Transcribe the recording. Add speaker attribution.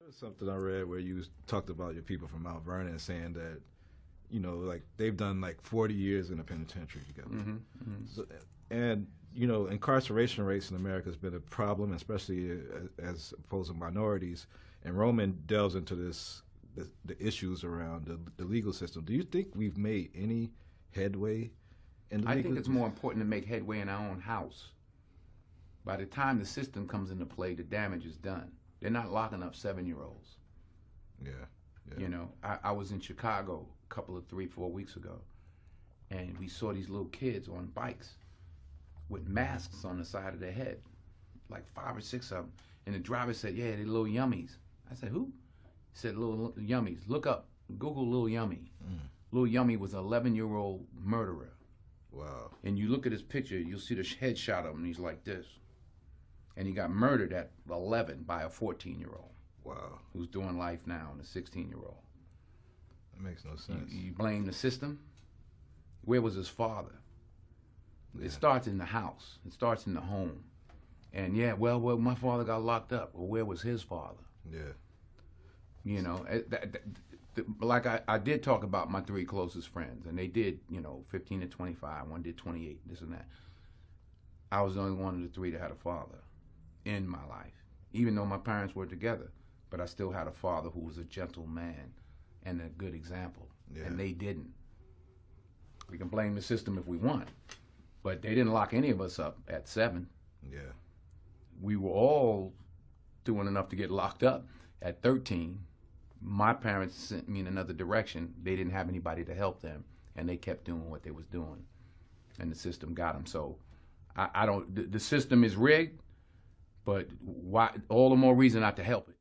Speaker 1: Something I read where you talked about your people from Mount Vernon saying that, like they've done like 40 years in the penitentiary together. So, and, incarceration rates in America has been a problem, especially as opposed to minorities. And Roman delves into the issues around the legal system. Do you think we've made any headway in the
Speaker 2: I
Speaker 1: legal
Speaker 2: think it's more important to make headway in our own house. By the time the system comes into play, the damage is done. They're not locking up 7-year-olds.
Speaker 1: Yeah.
Speaker 2: I was in Chicago a couple of 3-4 weeks ago, and we saw these little kids on bikes with masks on the side of their head, like 5 or 6 of them. And the driver said, "Yeah, they're little yummies." I said, "Who?" He said, "Little yummies. Look up, Google Little Yummy." Little Yummy was an 11-year-old murderer.
Speaker 1: Wow.
Speaker 2: And you look at his picture, you'll see the headshot of him, and he's like this. And he got murdered at 11 by a 14-year-old.
Speaker 1: Wow.
Speaker 2: Who's doing life now, and a 16-year-old.
Speaker 1: That makes no sense.
Speaker 2: You blame the system? Where was his father?
Speaker 1: Yeah.
Speaker 2: It starts in the house. It starts in the home. And well, my father got locked up. Well, where was his father?
Speaker 1: Yeah.
Speaker 2: Like I did talk about my 3 closest friends, and they did, 15 to 25. One did 28, this and that. I was the only one of the 3 that had a father in my life, even though my parents were together. But I still had a father who was a gentle man and a good example, and they didn't. We can blame the system if we want, but they didn't lock any of us up at 7.
Speaker 1: Yeah.
Speaker 2: We were all doing enough to get locked up at 13. My parents sent me in another direction. They didn't have anybody to help them, and they kept doing what they was doing, and the system got them. So I don't. The system is rigged, but why? All the more reason not to help it.